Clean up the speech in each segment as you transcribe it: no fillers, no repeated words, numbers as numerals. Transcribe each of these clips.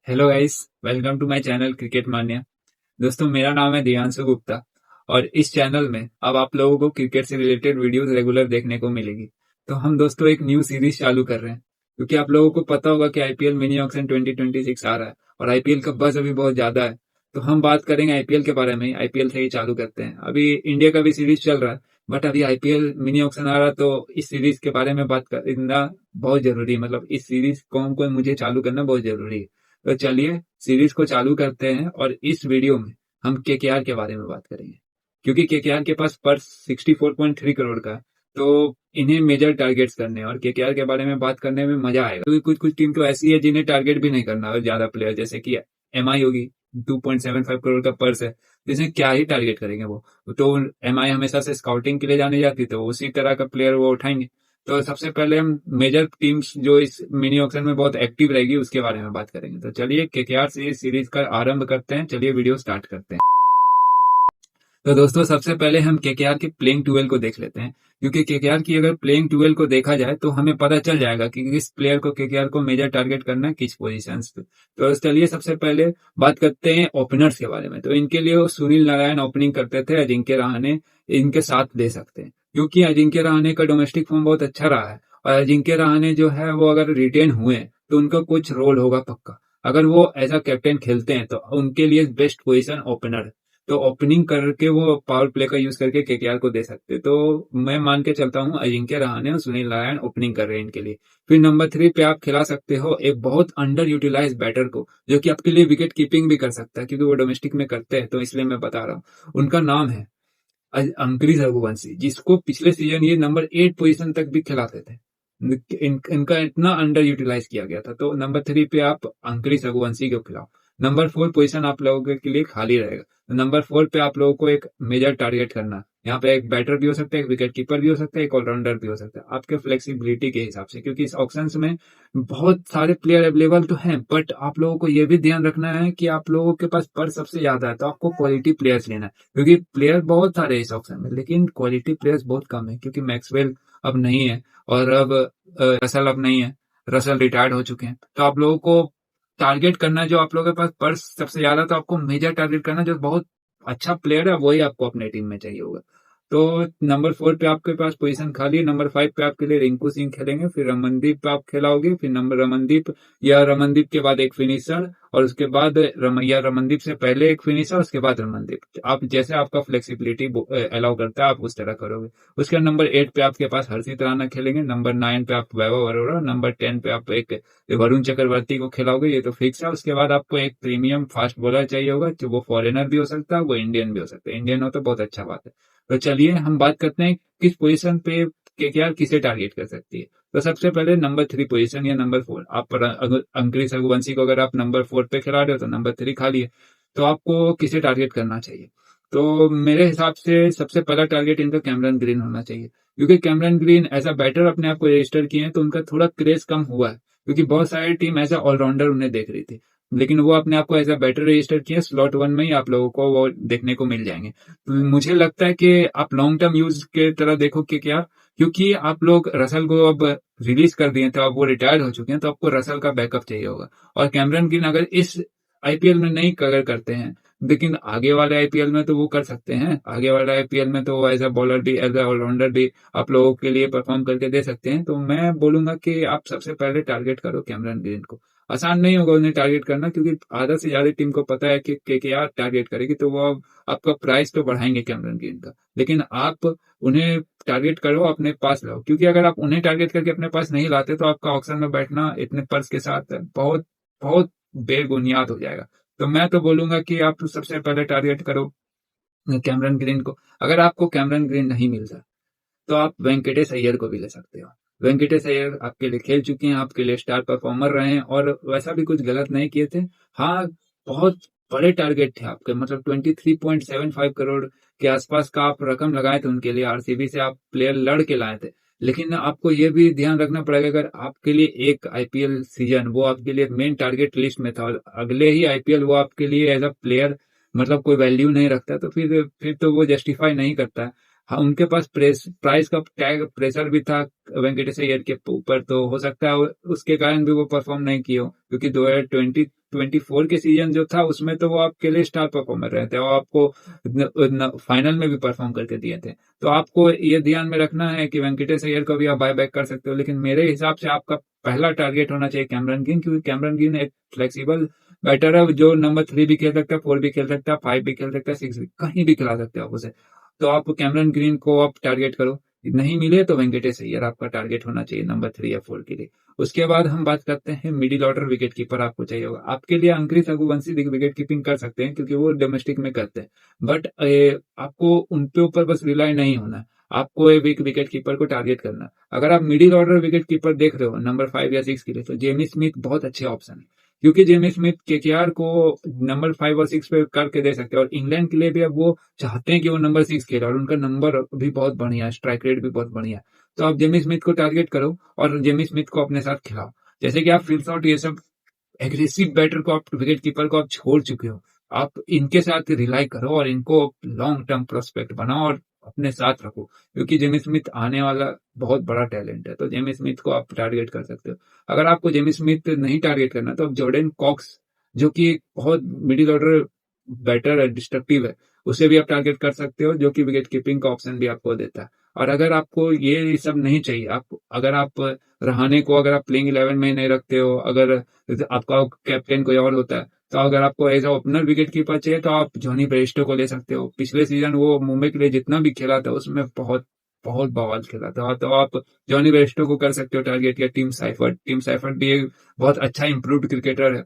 Hello guys, welcome to my channel cricket Manya. दोस्तों, मेरा नाम है दियांशु गुप्ता और इस चैनल में अब आप लोगों को क्रिकेट से रिलेटेड वीडियोस रेगुलर देखने को मिलेगी। तो हम दोस्तों एक न्यू सीरीज चालू कर रहे हैं, क्योंकि आप लोगों को पता होगा कि आईपीएल मिनी ऑक्शन 2026 आ रहा है और आईपीएल का बज़ अभी बहुत ज्यादा है। तो हम बात करेंगे आईपीएल के बारे में। आईपीएल से ही चालू करते हैं। अभी इंडिया का भी सीरीज चल रहा है, बट अभी आईपीएल मिनी ऑक्शन आ रहा है, तो इस सीरीज के बारे में बात करना बहुत जरूरी है। मतलब इस सीरीज को मुझे चालू करना बहुत जरूरी है। तो चलिए सीरीज को चालू करते हैं और इस वीडियो में हम केकेआर के बारे में बात करेंगे, क्योंकि केकेआर के पास पर्स 64.3 करोड़ का है। तो इन्हें मेजर टारगेट्स करने हैं और केकेआर के बारे में बात करने में मजा आएगा, क्योंकि कुछ कुछ टीम तो ऐसी है जिन्हें टारगेट भी नहीं करना और ज्यादा प्लेयर, जैसे कि एमआई होगी। 2.75 करोड़ का पर्स है, जिसे क्या ही टारगेट करेंगे वो। तो एमआई हमेशा से स्काउटिंग के लिए जानी जाती, तो उसी तरह का प्लेयर वो उठाएंगे। तो सबसे पहले हम मेजर टीम्स जो इस मिनी ऑक्शन में बहुत एक्टिव रहेगी उसके बारे में बात करेंगे। तो चलिए केकेआर से इस सीरीज का आरंभ करते हैं। चलिए वीडियो स्टार्ट करते हैं। तो दोस्तों, सबसे पहले हम केकेआर के प्लेइंग 12 को देख लेते हैं, क्योंकि केकेआर की अगर प्लेइंग 12 को देखा जाए तो हमें पता चल जाएगा कि किस प्लेयर को केकेआर को मेजर टारगेट करना है, किस पोजीशन पे। तो चलिए सबसे पहले बात करते हैं ओपनर्स के बारे में। तो इनके लिए वो सुनील नारायण ओपनिंग करते थे, अजिंक्य रहाणे इनके साथ दे सकते हैं, क्योंकि अजिंक्य रहाणे का डोमेस्टिक फॉर्म बहुत अच्छा रहा है। और अजिंक्य रहाणे जो है वो अगर रिटेन हुए तो उनका कुछ रोल होगा पक्का। अगर वो एज अ कैप्टन खेलते हैं तो उनके लिए बेस्ट पोजीशन ओपनर है। तो ओपनिंग करके वो पावर प्ले का यूज करके केकेआर को दे सकते। तो मैं मान के चलता हूँ अजिंक्य रहाणे और सुनील नारायण ओपनिंग कर रहे हैं इनके लिए। फिर नंबर 3 पे आप खिला सकते हो एक बहुत अंडर यूटिलाइज बैटर को, जो कि आपके लिए विकेट कीपिंग भी कर सकता है, क्योंकि वो डोमेस्टिक में करते हैं, तो इसलिए मैं बता रहा हूँ। उनका नाम है अंक्रिस रघुवंशी, जिसको पिछले सीजन ये नंबर 8 पोजीशन तक भी खिलाते थे। इनका इतना अंडर यूटिलाइज किया गया था। तो नंबर 3 पे आप अंक्रिस रघुवंशी को खिलाओ। नंबर 4 पोजीशन आप लोगों के लिए खाली रहेगा। तो नंबर 4 पे आप लोगों को एक मेजर टारगेट करना। यहाँ पे एक बैटर भी हो सकता है, एक विकेट कीपर भी हो सकता है, एक ऑलराउंडर भी हो सकता है, आपके फ्लेक्सिबिलिटी के हिसाब से, क्योंकि इस ऑप्शंस में बहुत सारे प्लेयर अवेलेबल तो हैं, बट आप लोगों को यह भी ध्यान रखना है कि आप लोगों के पास पर सबसे ज्यादा है, तो आपको क्वालिटी प्लेयर्स लेना है। क्योंकि प्लेयर बहुत सारे हैं इस ऑप्शन में, लेकिन क्वालिटी प्लेयर्स बहुत कम है, क्योंकि मैक्सवेल अब नहीं है और अब रसल अब नहीं है। रसल रिटायर्ड हो चुके हैं। तो आप लोगों को टारगेट करना है, जो आप लोगों के पास पर्स सबसे ज्यादा, तो आपको मेजर टारगेट करना है, जो बहुत अच्छा प्लेयर है वही आपको अपने टीम में चाहिए होगा। तो नंबर 4 पे आपके पास पोजीशन खाली है। नंबर 5 पे आपके लिए रिंकू सिंह खेलेंगे, फिर रमनदीप पे आप खिलाओगे, फिर नंबर रमनदीप या रमनदीप के बाद एक फिनिशर, और उसके बाद रमनदीप से पहले एक फिनिशर, उसके बाद रमनदीप। आप जैसे आपका फ्लेक्सिबिलिटी अलाउ करता है आप उस तरह करोगे। उसके बाद नंबर 8 पे आपके पास हर्षित राणा खेलेंगे। नंबर 9 पे आप वैभव अरोड़ा, नंबर 10 पे आप एक वरुण चक्रवर्ती को खिलाओगे, ये तो फिक्स है। उसके बाद आपको एक प्रीमियम फास्ट बॉलर चाहिए होगा, जो वो फॉरेनर भी हो सकता है, वो इंडियन भी हो सकता है। इंडियन हो तो बहुत अच्छा बात है। तो चलिए हम बात करते हैं किस पोजीशन पे केकेआर किसे टारगेट कर सकती है। तो सबसे पहले नंबर 3 पोजीशन या नंबर 4, आप अगर अंक्रिस रघुवंशी को अगर आप नंबर 4 पे खिला रहे हो तो नंबर 3 खाली है, तो आपको किसे टारगेट करना चाहिए। तो मेरे हिसाब से सबसे पहला टारगेट इनका कैमरन ग्रीन होना चाहिए, क्योंकि Cameron Green as a batter अपने आप को रजिस्टर किए हैं, तो उनका थोड़ा क्रेज कम हुआ है, क्योंकि बहुत सारी टीम एज अ ऑलराउंडर उन्हें देख रही थी, लेकिन वो अपने आप को एज अ बैटर रजिस्टर किए। स्लॉट 1 में ही आप लोगों को वो देखने को मिल जाएंगे। तो मुझे लगता है कि आप लॉन्ग टर्म यूज के तरह देखो कि क्या, क्योंकि आप लोग रसल को अब रिलीज कर दिए, तो अब वो रिटायर्ड हो चुके हैं, तो आपको रसल का बैकअप चाहिए होगा। और कैमरन ग्रीन अगर इस आईपीएल में नहीं कवर करते हैं, लेकिन आगे वाले आईपीएल में तो वो कर सकते हैं। आगे वाले आईपीएल में तो एज अ बॉलर भी एज अ ऑलराउंडर भी आप लोगों के लिए परफॉर्म करके दे सकते हैं। तो मैं बोलूंगा कि आप सबसे पहले टारगेट करो कैमरन ग्रीन को। आसान नहीं होगा उन्हें टारगेट करना, क्योंकि आधा से ज्यादा टीम को पता है कि केकेआर टारगेट करेगी, तो वो आपका प्राइस तो बढ़ाएंगे कैमरन ग्रीन का। लेकिन आप उन्हें टारगेट करो, अपने पास लाओ, क्योंकि अगर आप उन्हें टारगेट करके अपने पास नहीं लाते तो आपका ऑक्शन में बैठना इतने पर्स के साथ बहुत बहुत बेबुनियाद हो जाएगा। तो मैं तो बोलूंगा कि आप सबसे पहले टारगेट करो कैमरन ग्रीन को। अगर आपको कैमरन ग्रीन नहीं मिलता तो आप वेंकटेश अय्यर को भी ले सकते हो। वेंकटेश अय्यर आपके लिए खेल चुके हैं, आपके लिए स्टार परफॉर्मर रहे हैं, और वैसा भी कुछ गलत नहीं किए थे। हाँ, बहुत बड़े टारगेट थे आपके, मतलब 23.75 करोड़ के आसपास का आप रकम लगाए थे उनके लिए। आरसीबी से आप प्लेयर लड़ के लाए थे। लेकिन आपको ये भी ध्यान रखना पड़ेगा, अगर आपके लिए एक आईपीएल सीजन वो आपके लिए मेन टारगेट लिस्ट में था, और अगले ही आईपीएल वो आपके लिए एज अ प्लेयर मतलब कोई वैल्यू नहीं रखता, तो फिर तो वो जस्टिफाई नहीं करता है। हाँ, उनके पास प्राइस का टैग प्रेशर भी था वेंकटेश अय्यर के ऊपर, तो हो सकता है उसके कारण भी वो परफॉर्म नहीं किए हो, क्योंकि 2024 के सीजन जो था उसमें तो वो आपके लिए स्टार परफॉर्मर रहे थे और आपको फाइनल में भी परफॉर्म करके दिए थे। तो आपको ये ध्यान में रखना है कि वेंकटेश अय्यर को भी आप बाय बैक कर सकते हो, लेकिन मेरे हिसाब से आपका पहला टारगेट होना चाहिए कैमरन ग्रीन, क्योंकि कैमरन ग्रीन एक फ्लेक्सिबल बैटर है जो नंबर 3 भी खेल सकता है, 4 भी खेल सकता है, 5 भी खेल सकता है, 6 भी, कहीं भी खिला सकते हो आप उसे। तो आप कैमरन ग्रीन को आप टारगेट करो, नहीं मिले तो वेंकटेश अय्यर आपका टारगेट होना चाहिए नंबर 3 या 4 के लिए। उसके बाद हम बात करते हैं मिडिल ऑर्डर विकेट कीपर आपको चाहिए होगा। आपके लिए अंक्रित रघुवंशी विकेट कीपिंग कर सकते हैं क्योंकि वो डोमेस्टिक में करते हैं, बट आपको उनके ऊपर बस रिलाई नहीं होना है, आपको एक विकेट कीपर को टारगेट करना है। अगर आप मिडिल ऑर्डर विकेट कीपर देख रहे हो नंबर 5 या 6 के लिए, तो जेमी स्मिथ बहुत अच्छे ऑप्शन है, क्योंकि जेमी स्मिथ केकेआर को नंबर 5 और 6 पे करके दे सकते हैं, और इंग्लैंड के लिए भी अब वो चाहते हैं कि वो नंबर 6 खेले, और उनका नंबर भी बहुत बढ़िया है, स्ट्राइक रेट भी बहुत बढ़िया है। तो आप जेमी स्मिथ को टारगेट करो और जेमी स्मिथ को अपने साथ खिलाओ। जैसे कि आप फिल शॉट ये सब एग्रेसिव बैटर को, आप विकेट कीपर को आप छोड़ चुके हो, आप इनके साथ रिलाई करो और इनको लॉन्ग टर्म प्रोस्पेक्ट बनाओ और अपने साथ रखो, क्योंकि जेमी स्मिथ आने वाला बहुत बड़ा टैलेंट है। तो जेमी स्मिथ को आप टारगेट कर सकते हो। अगर आपको जेमी स्मिथ नहीं टारगेट करना तो आप जॉर्डन कॉक्स, जो कि एक बहुत मिडिल ऑर्डर बैटर है, डिस्ट्रक्टिव है, उसे भी आप टारगेट कर सकते हो, जो कि विकेट कीपिंग का ऑप्शन भी आपको देता है। और अगर आपको ये सब नहीं चाहिए, अगर आप रहाणे को अगर आप प्लेइंग 11 में नहीं रखते हो, अगर आपका कैप्टन कोई और होता है, तो अगर आपको एज ओपनर विकेट कीपर चाहिए तो आप जॉनी ब्रेस्टो को ले सकते हो। पिछले सीजन वो मुंबई के लिए जितना भी खेला था उसमें बहुत बहुत बवाल खेला था, तो आप जॉनी ब्रेस्टो को कर सकते हो टारगेट, या टीम साइफर्ट भी एक बहुत अच्छा इंप्रूव्ड क्रिकेटर है,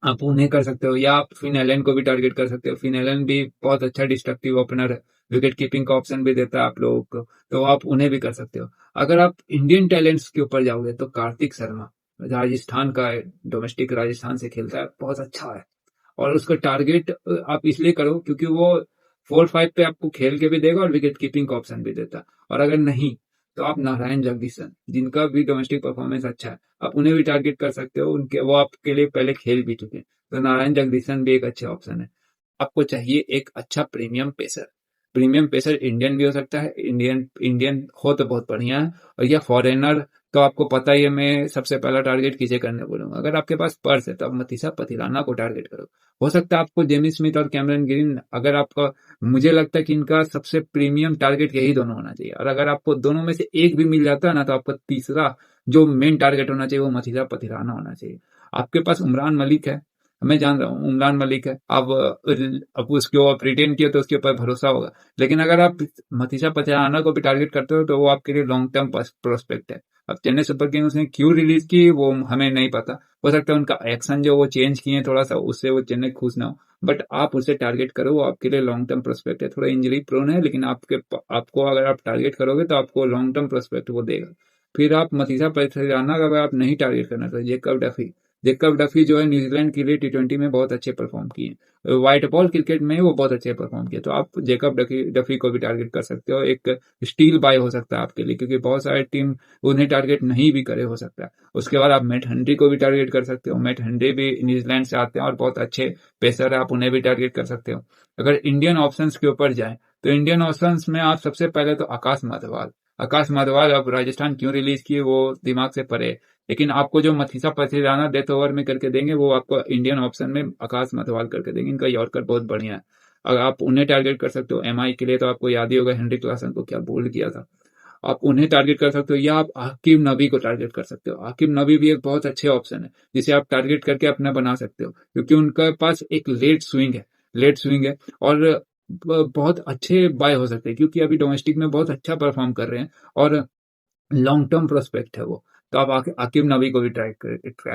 आप उन्हें कर सकते हो। या आप फिन एलन को भी टारगेट कर सकते हो, फिन एलन भी बहुत अच्छा डिस्ट्रक्टिव ओपनर है, विकेट कीपिंग का ऑप्शन भी देता है आप लोगों को, तो आप उन्हें भी कर सकते हो। अगर आप इंडियन टैलेंट्स के ऊपर जाओगे तो कार्तिक शर्मा, राजस्थान का है, डोमेस्टिक राजस्थान से खेलता है, बहुत अच्छा है, और उसका टारगेट आप इसलिए करो क्योंकि वो 4-5 पे आपको खेल के भी देगा और विकेट कीपिंग का ऑप्शन भी देता है। और अगर नहीं तो आप नारायण जगदीशन, जिनका भी डोमेस्टिक परफॉर्मेंस अच्छा है, आप उन्हें भी टारगेट कर सकते हो, उनके वो आपके लिए पहले खेल भी चुके हैं, तो नारायण जगदीशन भी एक अच्छे ऑप्शन है। आपको चाहिए एक अच्छा premium pacer. Premium pacer Indian भी हो सकता है, इंडियन इंडियन हो तो बहुत बढ़िया है, और या फॉरेनर तो आपको पता ही है मैं सबसे पहला टारगेट किसे करने बोलूंगा। अगर आपके पास पर्स है तो आप मतीसा पथिराना को टारगेट करो। हो सकता है आपको जेमी स्मिथ और कैमरन ग्रीन, अगर आपका, मुझे लगता है कि इनका सबसे प्रीमियम टारगेट यही दोनों होना चाहिए, और अगर आपको दोनों में से एक भी मिल जाता है ना, तो आपका तीसरा जो मेन टारगेट होना चाहिए वो मतीसा पथिराना होना चाहिए। आपके पास उमरान मलिक है, मैं जान रहा हूँ उमरान मलिक है, अब उसको आप रिटेन किए तो उसके ऊपर भरोसा होगा, लेकिन अगर आप मतीसा पथिराना को भी टारगेट करते हो तो वो आपके लिए लॉन्ग टर्म प्रोस्पेक्ट है। अब चेन्नई सुपर किंग्स ने क्यों रिलीज की वो हमें नहीं पता, हो सकता है उनका एक्शन जो वो चेंज किए थोड़ा सा, उससे वो चेन्नई खुश ना हो, बट आप उसे टारगेट करो, वो आपके लिए लॉन्ग टर्म प्रोस्पेक्ट है। थोड़ा इंजरी प्रोन है, लेकिन आपको अगर आप टारगेट करोगे तो आपको लॉन्ग टर्म प्रोस्पेक्ट वो देगा। फिर आप मतीसा पथिराना का अगर आप नहीं टारगेट करना तो जेकब डफी जो है न्यूजीलैंड के लिए T20 में बहुत अच्छे परफॉर्म किए, व्हाइट बॉल क्रिकेट में वो बहुत अच्छे परफॉर्म किए, तो आप जेकब डफी को भी टारगेट कर सकते हो। एक स्टील बाय हो सकता है आपके लिए, क्योंकि बहुत सारे टीम उन्हें टारगेट नहीं भी करे, हो सकता है। उसके बाद आप मैट हेनरी को भी टारगेट कर सकते हो, मैट हेनरी भी न्यूजीलैंड से आते हैं और बहुत अच्छे पेसर है, आप उन्हें भी टारगेट कर सकते हो। अगर इंडियन ऑप्शंस के ऊपर जाए तो इंडियन ऑप्शंस में आप सबसे पहले तो आकाश माधवाल अब राजस्थान क्यों रिलीज किए वो दिमाग से परे, लेकिन आपको जो मथीसा पथिराना डेथ ओवर में करके देंगे वो आपको इंडियन ऑप्शन में आकाश माधवाल करके देंगे, इनका यॉर्कर बहुत बढ़िया है। अगर आप उन्हें टारगेट कर सकते हो, एमआई के लिए तो आपको याद ही होगा हेनरी क्लासन को क्या बोल्ड किया था, आप उन्हें टारगेट कर सकते हो, या आप हाकिम नबी को टारगेट कर सकते हो। हाकिम नबी भी एक बहुत अच्छे ऑप्शन है जिसे आप टारगेट करके अपना बना सकते हो, क्योंकि उनके पास एक लेट स्विंग है और बहुत अच्छे बाय हो सकते हैं, क्योंकि अभी डोमेस्टिक में बहुत अच्छा परफॉर्म कर रहे हैं और लॉन्ग टर्म प्रोस्पेक्ट है वो। तो आप आकिब नबी को भी ट्राई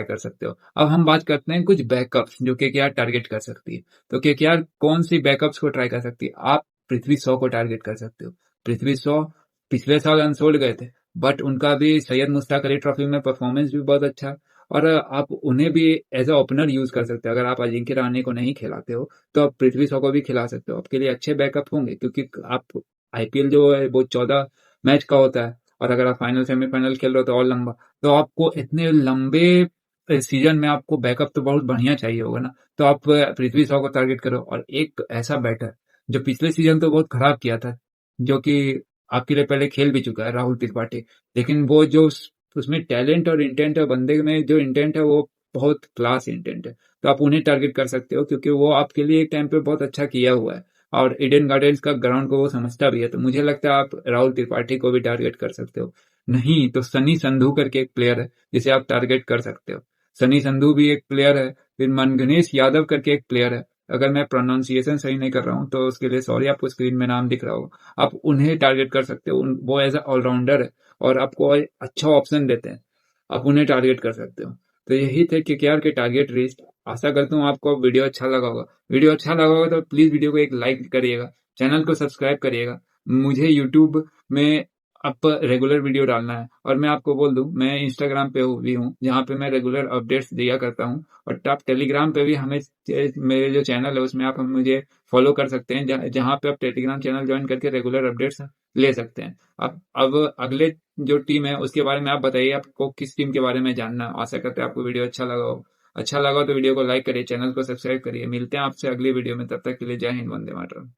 कर सकते हो। अब हम बात करते हैं कुछ बैकअप्स जो केकेआर टारगेट कर सकती है। तो केकेआर कौन सी बैकअप्स को ट्राई कर सकती है? आप पृथ्वी शॉ को टारगेट कर सकते हो। पृथ्वी शॉ पिछले साल अनसोल्ड गए थे, बट उनका भी सैयद मुश्ताक अली ट्रॉफी में परफॉर्मेंस भी बहुत अच्छा, और आप उन्हें भी एज अ ओपनर यूज कर सकते हो। अगर आप अजिंक्य रहाणे को नहीं खिलाते हो तो आप पृथ्वी शॉ को भी खिला सकते हो, आपके लिए अच्छे बैकअप होंगे, क्योंकि आप आईपीएल जो है वो 14 मैच का होता है, और अगर आप फाइनल सेमीफाइनल खेल रहे हो तो और लंबा, तो आपको इतने लंबे सीजन में आपको बैकअप तो बहुत बढ़िया चाहिए होगा ना, तो आप पृथ्वी शॉ को टारगेट करो। और एक ऐसा बैटर जो पिछले सीजन तो बहुत खराब किया था, जो कि आपके लिए पहले खेल भी चुका है, राहुल त्रिपाठी। लेकिन वो जो उसमें टैलेंट और इंटेंट है, बंदे में जो इंटेंट है वो बहुत क्लास इंटेंट है। तो आप उन्हें टारगेट कर सकते हो, क्योंकि वो आपके लिए एक टाइम पे बहुत अच्छा किया हुआ है और ईडन गार्डन्स का ग्राउंड को वो समझता भी है। तो मुझे लगता है आप राहुल त्रिपाठी को भी टारगेट कर सकते हो। नहीं तो सनी संधू करके एक प्लेयर है जिसे आप टारगेट कर सकते हो। सनी संधू भी एक प्लेयर है। फिर मनगणेश यादव करके एक प्लेयर है। अगर मैं प्रोनाउंसिएशन सही नहीं कर रहा हूँ तो उसके लिए सॉरी, आपको स्क्रीन में नाम दिख रहा होगा, आप उन्हें टारगेट कर सकते हो। वो एज अ ऑलराउंडर है और आपको अच्छा ऑप्शन देते हैं, आप उन्हें टारगेट कर सकते हो। तो यही थे केकेआर के टारगेट लिस्ट। आशा करता हूँ आपको वीडियो अच्छा लगा होगा। वीडियो अच्छा लगा होगा तो प्लीज वीडियो को एक लाइक करिएगा, चैनल को सब्सक्राइब करिएगा। मुझे यूट्यूब में अब रेगुलर वीडियो डालना है। और मैं आपको बोल दूं, मैं इंस्टाग्राम पे भी हूँ जहाँ पे मैं रेगुलर अपडेट्स दिया करता हूँ। और आप टेलीग्राम पे भी हमें, मेरे जो चैनल है उसमें आप मुझे फॉलो कर सकते हैं, जहाँ पे आप टेलीग्राम चैनल ज्वाइन करके रेगुलर अपडेट्स ले सकते हैं। अब अगले जो टीम है उसके बारे में आप बताइए, आपको किस टीम के बारे में जानना है। आशा करते हैं आपको वीडियो अच्छा लगा हो। अच्छा लगा हो तो वीडियो को लाइक करिए, चैनल को सब्सक्राइब करिए। मिलते हैं आपसे अगली वीडियो में, तब तक के लिए जय हिंद, वंदे मातरम।